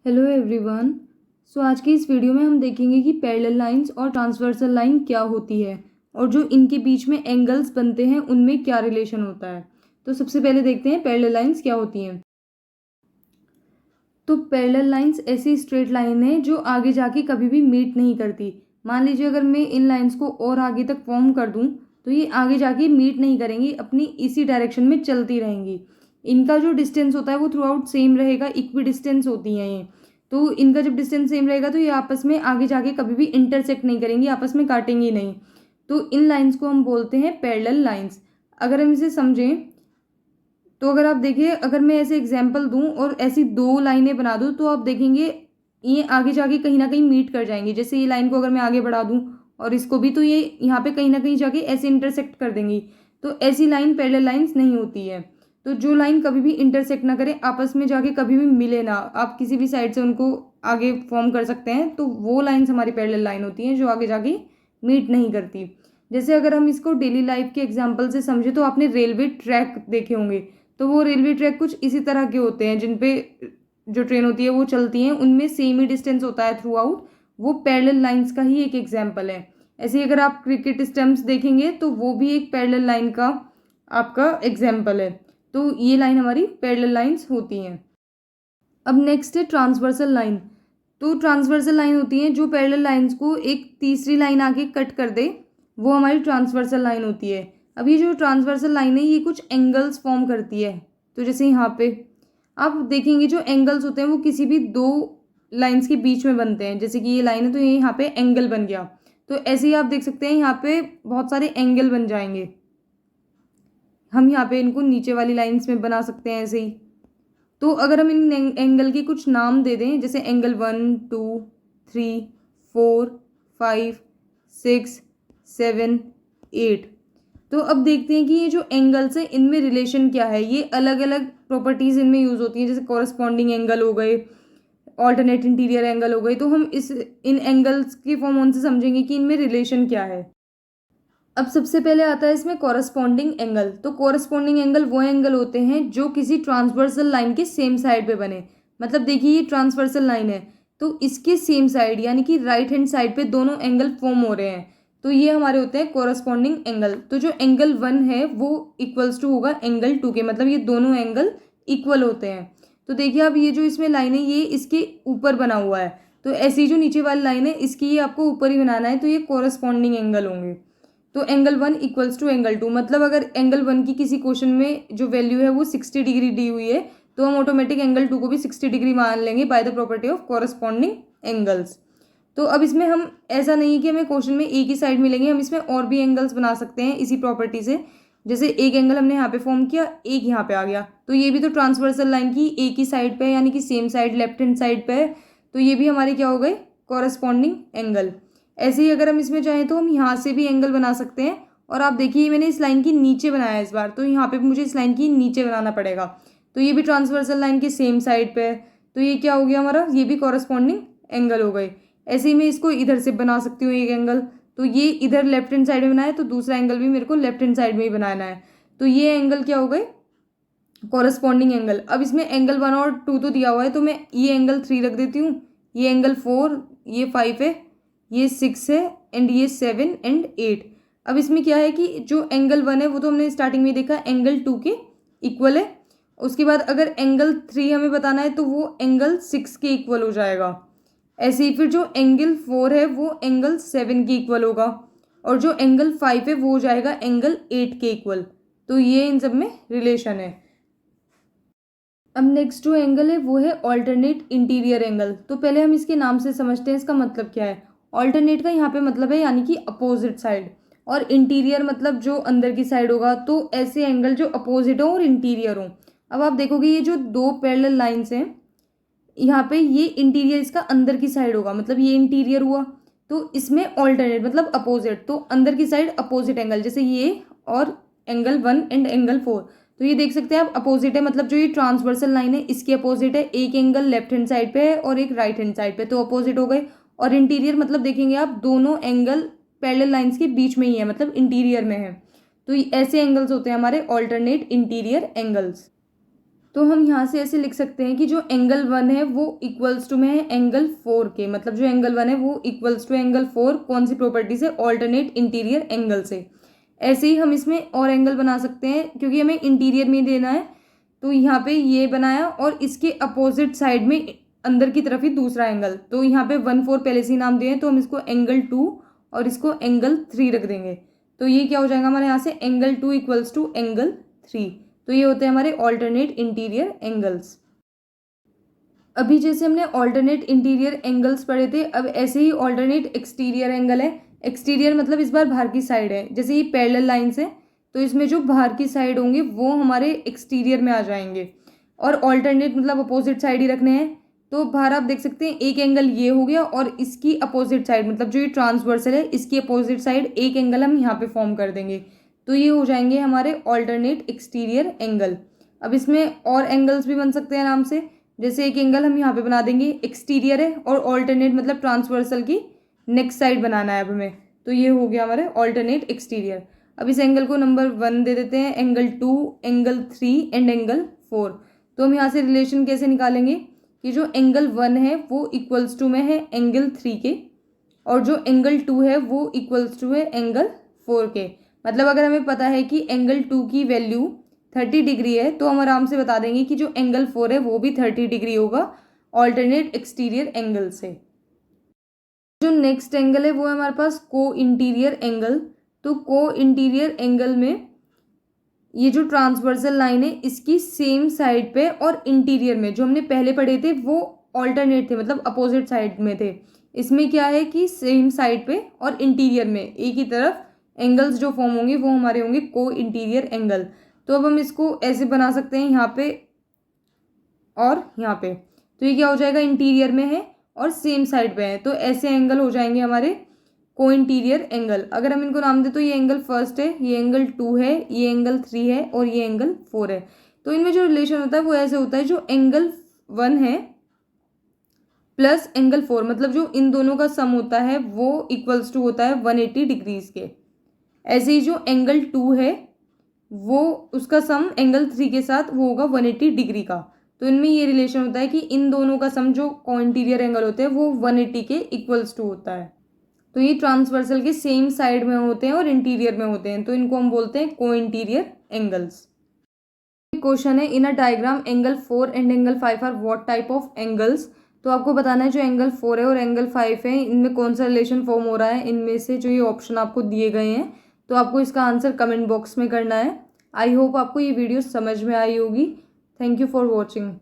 Hello everyone. आज की इस वीडियो में हम देखेंगे कि पैरेलल लाइंस और ट्रांसवर्सल लाइन क्या होती है और जो इनके बीच में एंगल्स बनते हैं उनमें क्या रिलेशन होता है। तो सबसे पहले देखते हैं पैरेलल लाइंस क्या होती हैं। तो पैरेलल लाइंस ऐसी स्ट्रेट लाइन है जो आगे जाके कभी भी मीट नहीं करती। मान लीजिए अगर मैं इन लाइंस को और आगे तक फॉर्म कर दूं तो ये आगे जाके मीट नहीं करेंगी, अपनी इसी डायरेक्शन में चलती रहेंगी। इनका जो डिस्टेंस होता है वो थ्रू आउट सेम रहेगा, इक्वी डिस्टेंस होती हैं ये। तो इनका जब डिस्टेंस सेम रहेगा तो ये आपस में आगे जाके कभी भी इंटरसेक्ट नहीं करेंगी, आपस में काटेंगी नहीं। तो इन लाइंस को हम बोलते हैं पैरेलल लाइंस। अगर हम इसे समझें तो अगर आप देखिए, अगर मैं ऐसे एग्जाम्पल दूं और ऐसी दो लाइनें बना दूं तो आप देखेंगे ये आगे जाके कहीं ना कहीं मीट कर जाएंगी। जैसे ये लाइन को अगर मैं आगे बढ़ा दूं और इसको भी, तो ये यहाँ पे कहीं ना कहीं जाके ऐसे इंटरसेक्ट कर देंगी। तो ऐसी लाइन पैरेलल लाइंस नहीं होती है। तो जो लाइन कभी भी इंटरसेक्ट ना करे, आपस में जाके कभी भी मिले ना, आप किसी भी साइड से उनको आगे फॉर्म कर सकते हैं, तो वो लाइन्स हमारी पैरेलल लाइन होती हैं जो आगे जाके मीट नहीं करती। जैसे अगर हम इसको डेली लाइफ के एग्जाम्पल से समझे तो आपने रेलवे ट्रैक देखे होंगे। तो वो रेलवे ट्रैक कुछ इसी तरह के होते हैं जिन पे जो ट्रेन होती है वो चलती हैं, उनमें सेम ही डिस्टेंस होता है थ्रू आउट। वो पैरेलल लाइंस का ही एक एग्जाम्पल है। ऐसे ही अगर आप क्रिकेट स्टंप्स देखेंगे तो वो भी एक पैरेलल लाइन का आपका एग्जाम्पल है। तो ये लाइन हमारी पैरेलल लाइंस होती हैं। अब नेक्स्ट है ट्रांसवर्सल लाइन। तो ट्रांसवर्सल लाइन होती हैं जो पैरेलल लाइंस को एक तीसरी लाइन आके कट कर दे, वो हमारी ट्रांसवर्सल लाइन होती है। अब ये जो ट्रांसवर्सल लाइन है ये कुछ एंगल्स फॉर्म करती है। तो जैसे यहाँ पे आप देखेंगे जो एंगल्स होते हैं वो किसी भी दो लाइंस के बीच में बनते हैं। जैसे कि ये लाइन है तो ये यहाँ पे एंगल बन गया। तो ऐसे ही आप देख सकते हैं यहाँ पे बहुत सारे एंगल बन जाएंगे। हम यहाँ पे इनको नीचे वाली लाइंस में बना सकते हैं ऐसे ही। तो अगर हम इन एंगल के कुछ नाम दे दें, जैसे एंगल 1 2 3 4 5 6 7 8, तो अब देखते हैं कि ये जो एंगल्स हैं इनमें रिलेशन क्या है। ये अलग अलग प्रॉपर्टीज इनमें यूज होती हैं, जैसे कॉरस्पॉन्डिंग एंगल हो गए, ऑल्टरनेट इंटीरियर एंगल हो गए। तो हम इन एंगल्स के फॉर्म से समझेंगे कि इनमें रिलेशन क्या है। अब सबसे पहले आता है इसमें कॉरस्पॉन्डिंग एंगल। तो कॉरस्पॉन्डिंग एंगल वो एंगल होते हैं जो किसी ट्रांसवर्सल लाइन के सेम साइड पे बने। मतलब देखिए ये ट्रांसवर्सल लाइन है तो इसके सेम साइड यानी कि राइट हैंड साइड पे दोनों एंगल फॉर्म हो रहे हैं, तो ये हमारे होते हैं कॉरस्पॉन्डिंग एंगल। तो जो एंगल 1 है वो इक्वल्स टू होगा एंगल 2 के, मतलब ये दोनों एंगल इक्वल होते हैं। तो देखिए अब ये जो इसमें लाइन है ये इसके ऊपर बना हुआ है, तो ऐसी जो नीचे वाली लाइन है इसकी ये आपको ऊपर ही बनाना है, तो ये कॉरस्पॉन्डिंग एंगल होंगे। तो एंगल 1 इक्वल्स टू एंगल 2, मतलब अगर एंगल 1 की किसी क्वेश्चन में जो वैल्यू है वो 60 डिग्री दी हुई है तो हम ऑटोमेटिक एंगल 2 को भी 60 डिग्री मान लेंगे by the property of corresponding angles. तो अब इसमें हम ऐसा नहीं है कि हमें क्वेश्चन में एक ही साइड मिलेंगे, हम इसमें और भी एंगल्स बना सकते हैं इसी प्रॉपर्टी से। जैसे एक एंगल हमने यहाँ पे फॉर्म किया, एक यहाँ पे आ गया, तो ये भी तो ट्रांसवर्सल लाइन की एक ही साइड पे है, यानी कि same side left hand side पे है, तो ये भी हमारे क्या हो गए कॉरस्पॉन्डिंग एंगल। ऐसे ही अगर हम इसमें चाहें तो हम यहाँ से भी एंगल बना सकते हैं। और आप देखिए मैंने इस लाइन की नीचे बनाया है इस बार, तो यहाँ पे भी मुझे इस लाइन की नीचे बनाना पड़ेगा। तो ये भी ट्रांसवर्सल लाइन के सेम साइड पे है, तो ये क्या हो गया हमारा, ये भी कॉरस्पॉन्डिंग एंगल हो गए। ऐसे ही मैं इसको इधर से बना सकती हूँ एक एंगल, तो ये इधर लेफ्ट हैंड साइड में बनाया है तो दूसरा एंगल भी मेरे को लेफ्ट हैंड साइड में ही बनाना है। तो ये एंगल क्या हो गए कॉरस्पॉन्डिंग एंगल। अब इसमें एंगल 1 और 2 तो दिया हुआ है, तो मैं ये एंगल 3 रख देती हूँ, ये एंगल 4, ये 5 है, ये 6 है, एंड ये 7 एंड 8। अब इसमें क्या है कि जो एंगल 1 है वो तो हमने स्टार्टिंग में देखा एंगल 2 के इक्वल है। उसके बाद अगर एंगल 3 हमें बताना है तो वो एंगल 6 के इक्वल हो जाएगा। ऐसे ही फिर जो एंगल 4 है वो एंगल 7 के इक्वल होगा, और जो एंगल 5 है वो हो जाएगा एंगल 8 के इक्वल। तो ये इन सब में रिलेशन है। अब नेक्स्ट जो एंगल है वो है ऑल्टरनेट इंटीरियर एंगल। तो पहले हम इसके नाम से समझते हैं इसका मतलब क्या है। ऑल्टरनेट का यहाँ पे मतलब है यानी कि अपोजिट साइड, और इंटीरियर मतलब जो अंदर की साइड होगा। तो ऐसे एंगल जो अपोजिट हो और इंटीरियर हो। अब आप देखोगे ये जो दो पैरेलल लाइंस हैं, यहाँ पे ये इंटीरियर इसका अंदर की साइड होगा, मतलब ये इंटीरियर हुआ। तो इसमें ऑल्टरनेट मतलब अपोजिट, तो अंदर की साइड अपोजिट एंगल, जैसे ये और एंगल 1 एंड एंगल 4। तो ये देख सकते हैं आप अपोजिट है, मतलब जो ये ट्रांसवर्सल लाइन है इसके अपोजिट है। एक एंगल लेफ्ट हैंड साइड पे है और एक राइट हैंड साइड पे, तो अपोजिट हो गए। और इंटीरियर मतलब देखेंगे आप दोनों एंगल पैरेलल लाइंस के बीच में ही है, मतलब इंटीरियर में है। तो ऐसे एंगल्स होते हैं हमारे ऑल्टरनेट इंटीरियर एंगल्स। तो हम यहाँ से ऐसे लिख सकते हैं कि जो एंगल 1 है वो इक्वल्स टू में है एंगल 4 के, मतलब जो एंगल 1 है वो इक्वल्स टू एंगल 4 कौन सी प्रॉपर्टी से, ऑल्टरनेट इंटीरियर एंगल से। ऐसे ही हम इसमें और एंगल बना सकते हैं, क्योंकि हमें इंटीरियर में देना है, तो यहाँ पे ये बनाया और इसके अपोजिट साइड में अंदर की तरफ ही दूसरा एंगल, तो यहाँ पे 1 4 पहले से ही नाम दिए हैं, तो हम इसको एंगल 2 और इसको एंगल 3 रख देंगे। तो ये क्या हो जाएगा हमारे यहाँ से, एंगल 2 इक्वल्स टू एंगल 3। तो ये होते हैं हमारे ऑल्टरनेट इंटीरियर एंगल्स। अभी जैसे हमने ऑल्टरनेट इंटीरियर एंगल्स पढ़े थे, अब ऐसे ही ऑल्टरनेट एक्सटीरियर एंगल है। एक्सटीरियर मतलब इस बार बाहर की साइड है, जैसे ये पैरेलल लाइंस है तो इसमें जो बाहर की साइड होंगे वो हमारे एक्सटीरियर में आ जाएंगे, और ऑल्टरनेट मतलब अपोजिट साइड ही रखने हैं। तो बाहर आप देख सकते हैं एक एंगल ये हो गया, और इसकी अपोजिट साइड मतलब जो ये ट्रांसवर्सल है इसकी अपोजिट साइड एक एंगल हम यहाँ पे फॉर्म कर देंगे, तो ये हो जाएंगे हमारे ऑल्टरनेट एक्सटीरियर एंगल। अब इसमें और एंगल्स भी बन सकते हैं आराम से, जैसे एक एंगल हम यहाँ पे बना देंगे, एक्सटीरियर है और ऑल्टरनेट मतलब ट्रांसवर्सल की नेक्स्ट साइड बनाना है अब हमें, तो ये हो गया हमारे ऑल्टरनेट एक्सटीरियर। अब इस एंगल को नंबर 1 दे देते हैं, एंगल 2, एंगल 3 एंड एंगल 4। तो हम यहाँ से रिलेशन कैसे निकालेंगे कि जो एंगल 1 है वो इक्वल्स टू में है एंगल 3 के, और जो एंगल 2 है वो इक्वल्स टू है एंगल 4 के। मतलब अगर हमें पता है कि एंगल 2 की वैल्यू 30 डिग्री है, तो हम आराम से बता देंगे कि जो एंगल 4 है वो भी 30 डिग्री होगा ऑल्टरनेट एक्सटीरियर एंगल से। जो नेक्स्ट एंगल है वो है हमारे पास को इंटीरियर एंगल। तो को इंटीरियर एंगल में ये जो ट्रांसवर्सल लाइन है इसकी सेम साइड पे और इंटीरियर में, जो हमने पहले पढ़े थे वो ऑल्टरनेट थे मतलब अपोजिट साइड में थे, इसमें क्या है कि सेम साइड पे और इंटीरियर में एक ही तरफ एंगल्स जो फॉर्म होंगे वो हमारे होंगे को इंटीरियर एंगल। तो अब हम इसको ऐसे बना सकते हैं यहाँ पे और यहाँ पे, तो ये क्या हो जाएगा, इंटीरियर में है और सेम साइड पे है, तो ऐसे एंगल हो जाएंगे हमारे को इंटीरियर एंगल। अगर हम इनको नाम दें तो ये एंगल 1 है, ये एंगल 2 है, ये एंगल 3 है और ये एंगल 4 है। तो इनमें जो रिलेशन होता है वो ऐसे होता है, जो एंगल 1 है प्लस एंगल 4 मतलब जो इन दोनों का सम होता है वो इक्वल्स टू होता है 180 डिग्रीज के। ऐसे ही जो एंगल 2 है वो उसका सम एंगल 3 के साथ वो होगा 180 डिग्री का। तो इनमें ये रिलेशन होता है कि इन दोनों का सम जो को इंटीरियर एंगल होते हैं वो 180 के इक्वल्स टू होता है। तो ये ट्रांसवर्सल के सेम साइड में होते हैं और इंटीरियर में होते हैं, तो इनको हम बोलते हैं को इंटीरियर एंगल्स। क्वेश्चन है, in a diagram angle 4 and angle 5 are what type of angles. तो आपको बताना है जो एंगल 4 है और एंगल 5 है इनमें कौन सा रिलेशन फॉर्म हो रहा है, इनमें से जो ये ऑप्शन आपको दिए गए हैं। तो आपको इसका आंसर कमेंट बॉक्स में करना है। आई होप आपको ये वीडियो समझ में आई होगी। Thank you for watching.